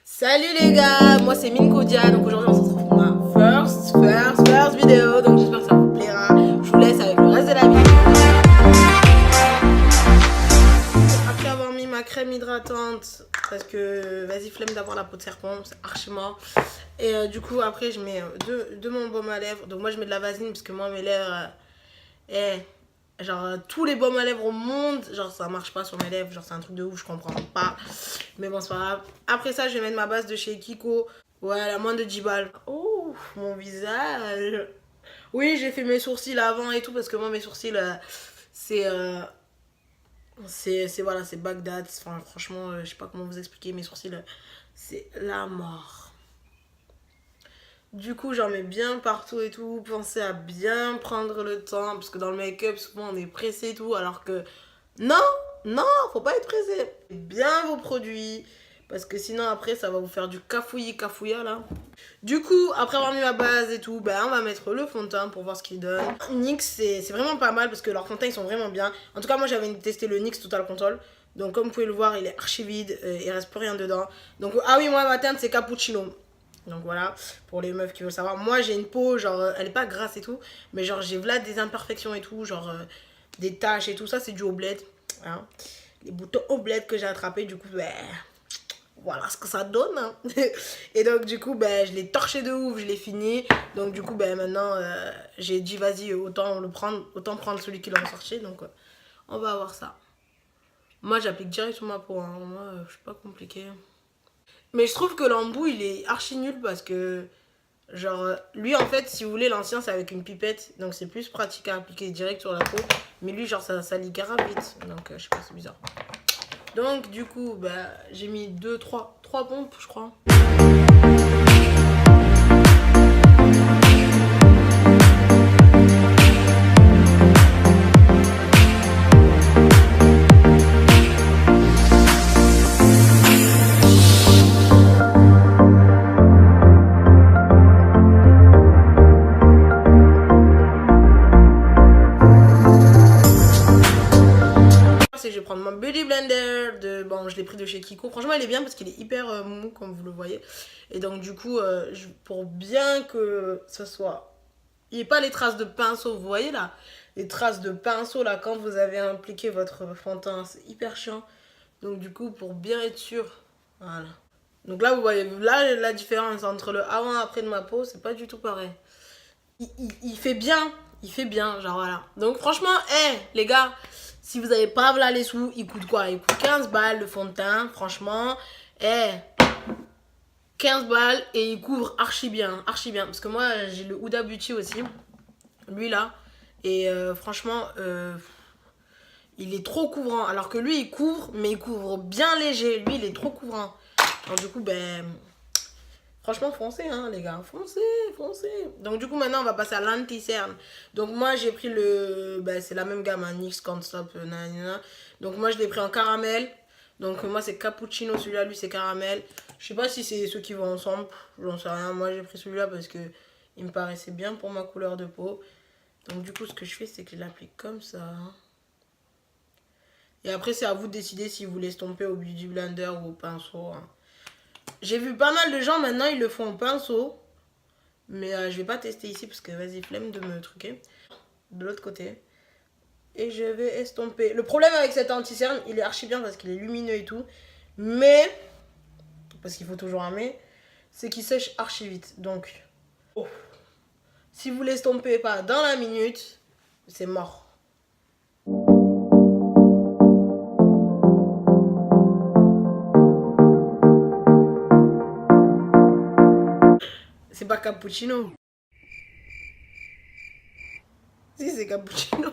Salut les gars, moi c'est Minkodia, donc aujourd'hui on se retrouve pour ma first vidéo, donc j'espère que ça vous plaira. Je vous laisse avec le reste de la vidéo. Après avoir mis ma crème hydratante, parce que vas-y flemme d'avoir la peau de serpent, c'est archi mort. Et du coup après je mets de mon baume à lèvres, donc moi je mets de la vaseline parce que moi mes lèvres, genre tous les baumes à lèvres au monde, genre ça marche pas sur mes lèvres, genre c'est un truc de ouf, je comprends pas. Mais bon, c'est pas grave. Après ça, je vais mettre ma base de chez Kiko. Ouais, la moins de 10 balles. Oh, mon visage. Oui, j'ai fait mes sourcils avant et tout parce que moi, mes sourcils, c'est. Voilà, c'est Bagdad. Enfin, franchement, je sais pas comment vous expliquer. Mes sourcils, c'est la mort. Du coup, j'en mets bien partout et tout. Pensez à bien prendre le temps parce que dans le make-up, souvent on est pressé et tout. Alors que non, non, faut pas être pressé. Bien vos produits. Parce que sinon, après, ça va vous faire du cafouillis là. Du coup, après avoir mis ma base et tout, ben, on va mettre le fond de teint pour voir ce qu'il donne. NYX, c'est vraiment pas mal parce que leurs fonds de teint, ils sont vraiment bien. En tout cas, moi, j'avais testé le NYX Total Control. Donc, comme vous pouvez le voir, il est archi vide. Il reste plus rien dedans. Donc, ah oui, moi, ma teinte, c'est cappuccino. Donc voilà, pour les meufs qui veulent savoir. Moi, j'ai une peau, genre, elle est pas grasse et tout. Mais genre, j'ai là des imperfections et tout. Genre, des taches et tout. Ça, c'est dû au bled. Hein. Les boutons au bled que j'ai attrapés, du coup, ben, voilà ce que ça donne. Hein. Et donc, du coup, ben, je l'ai torché de ouf, je l'ai fini. Donc, du coup, ben, maintenant, j'ai dit, vas-y, autant prendre celui qui l'a sorti. Donc, on va avoir ça. Moi, j'applique direct sur ma peau. Hein. Moi, je suis pas compliqué. Mais je trouve que l'embout, il est archi nul parce que, genre, lui, en fait, si vous voulez, l'ancien, c'est avec une pipette. Donc, c'est plus pratique à appliquer direct sur la peau. Mais lui, genre, ça lit grave vite. Donc, je sais pas, c'est bizarre. Donc, du coup, bah, j'ai mis 3 pompes, je crois. Je vais prendre mon Beauty Blender bon, je l'ai pris de chez Kiko. Franchement, il est bien parce qu'il est hyper mou comme vous le voyez. Et donc du coup, pour bien que ce soit, il n'y ait pas les traces de pinceau, vous voyez là, les traces de pinceau là quand vous avez impliqué votre fond de teint, c'est hyper chiant. Donc du coup, pour bien être sûr, voilà. Donc là, vous voyez, là la différence entre le avant et après de ma peau, c'est pas du tout pareil. Il fait bien, genre voilà. Donc franchement, les gars, si vous avez pas là les sous, il coûte quoi? Il coûte 15 balles le fond de teint, franchement. 15 balles et il couvre archi bien, archi bien. Parce que moi, j'ai le Huda Beauty aussi, lui là. Et franchement, il est trop couvrant. Alors que lui, il couvre, mais il couvre bien léger. Lui, il est trop couvrant. Alors du coup, ben... Franchement, foncez, hein, les gars. Foncez. Donc, du coup, maintenant, on va passer à l'anti-cerne. Donc, moi, j'ai pris le... Ben, c'est la même gamme, hein, NYX Can't Stop, nanana. Donc, moi, je l'ai pris en caramel. Donc, moi, c'est cappuccino. Celui-là, lui, c'est caramel. Je sais pas si c'est ceux qui vont ensemble. J'en sais rien. Moi, j'ai pris celui-là parce que il me paraissait bien pour ma couleur de peau. Donc, du coup, ce que je fais, c'est que je l'applique comme ça. Et après, c'est à vous de décider si vous voulez estomper au Beauty Blender ou au pinceau, hein. J'ai vu pas mal de gens maintenant, ils le font au pinceau. Mais je vais pas tester ici parce que vas-y, flemme de me truquer. De l'autre côté. Et je vais estomper. Le problème avec cet anti-cerne, il est archi bien parce qu'il est lumineux et tout. Mais, parce qu'il faut toujours un mais, c'est qu'il sèche archi vite. Donc, si vous l'estompez pas dans la minute, c'est mort. C'est pas cappuccino. Si, c'est cappuccino.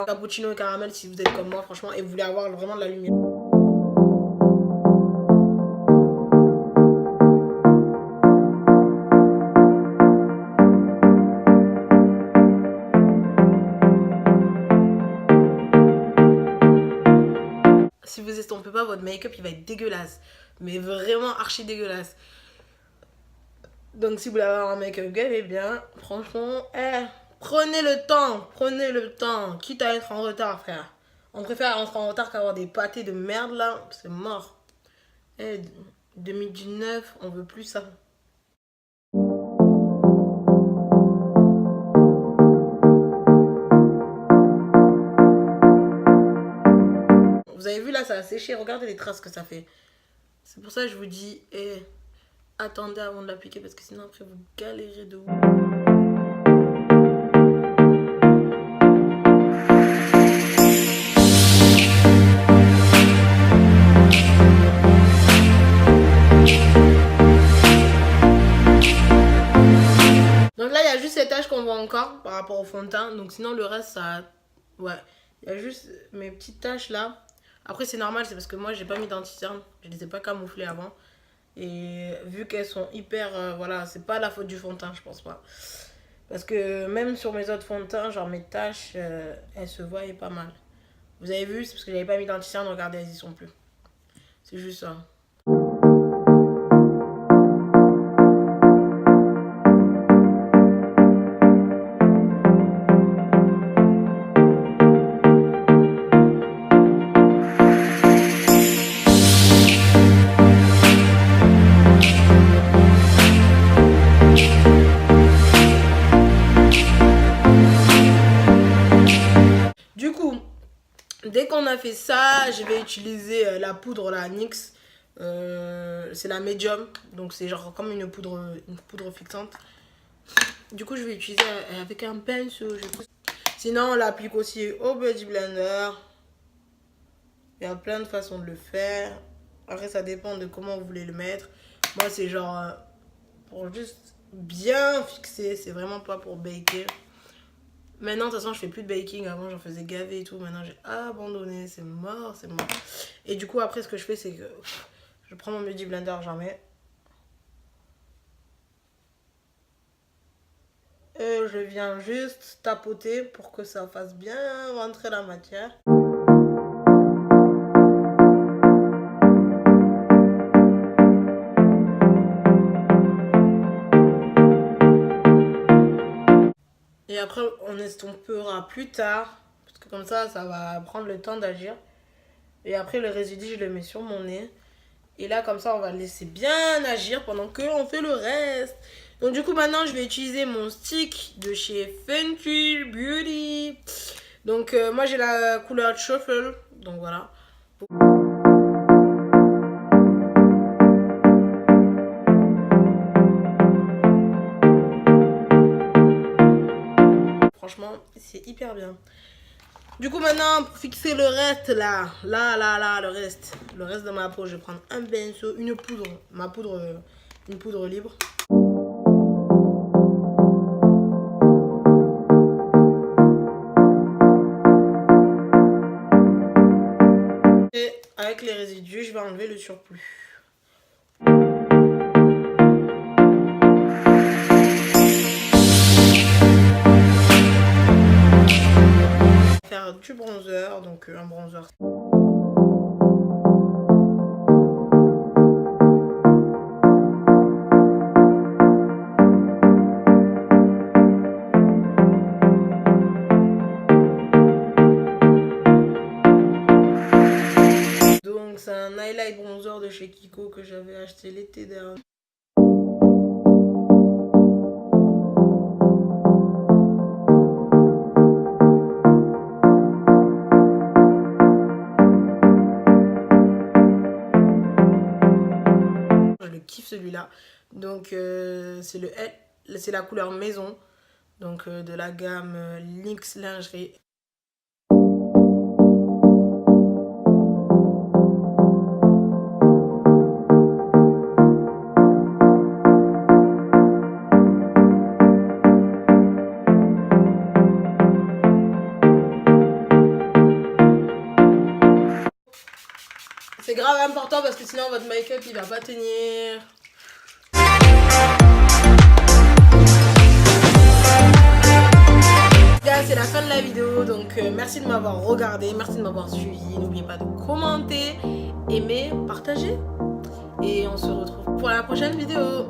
Cappuccino et caramel si vous êtes comme moi, franchement, et vous voulez avoir vraiment de la lumière. Si vous estompez pas, votre make-up, il va être dégueulasse. Mais vraiment archi dégueulasse. Donc, si vous voulez avoir un make-up gay, bien, franchement, prenez le temps, quitte à être en retard, frère. On préfère rentrer en retard qu'avoir des pâtés de merde, là, c'est mort. 2019, on veut plus ça. Vous avez vu là, ça a séché. Regardez les traces que ça fait. C'est pour ça que je vous dis, attendez avant de l'appliquer parce que sinon après vous galérez de ouf. Donc là, il y a juste ces taches qu'on voit encore par rapport au fond de teint. Donc sinon, le reste, ça... Ouais, il y a juste mes petites taches là. Après, c'est normal, c'est parce que moi, j'ai pas mis d'anti-cerne. Je les ai pas camouflées avant. Et vu qu'elles sont hyper... voilà, c'est pas la faute du fond de teint, je pense pas. Parce que même sur mes autres fonds de teint, genre mes taches, elles se voyaient pas mal. Vous avez vu, c'est parce que j'avais pas mis d'anti-cerne. Regardez, elles y sont plus. C'est juste ça. Dès qu'on a fait ça, je vais utiliser la poudre, la NYX. C'est la médium. Donc c'est genre comme une poudre fixante. Du coup, je vais utiliser avec un pinceau. Sinon, on l'applique aussi au Beauty Blender. Il y a plein de façons de le faire. Après, ça dépend de comment vous voulez le mettre. Moi, c'est genre pour juste bien fixer. C'est vraiment pas pour baker. Maintenant, de toute façon, je fais plus de baking. Avant, j'en faisais gaver et tout. Maintenant, j'ai abandonné. C'est mort, c'est mort. Et du coup, après, ce que je fais, c'est que je prends mon Beauty Blender, j'en mets. Et je viens juste tapoter pour que ça fasse bien rentrer la matière. Et après, on estompera plus tard. Parce que comme ça va prendre le temps d'agir. Et après, le résidu, je le mets sur mon nez. Et là, comme ça, on va le laisser bien agir pendant qu'on fait le reste. Donc, du coup, maintenant, je vais utiliser mon stick de chez Fenty Beauty. Donc, moi, j'ai la couleur Truffle. Donc, voilà. Franchement, c'est hyper bien. Du coup, maintenant, pour fixer le reste, là, le reste de ma peau, je vais prendre un pinceau, une poudre, une poudre libre. Et avec les résidus, je vais enlever le surplus. Faire du bronzer, donc un bronzer. Donc c'est un highlight bronzer de chez Kiko que j'avais acheté l'été dernier. Kiffe celui-là. Donc c'est la couleur maison. Donc de la gamme Lynx Lingerie. C'est grave important parce que sinon votre make-up il va pas tenir. C'est la fin de la vidéo, donc merci de m'avoir regardé, merci de m'avoir suivi. N'oubliez pas de commenter, aimer, partager. Et on se retrouve pour la prochaine vidéo.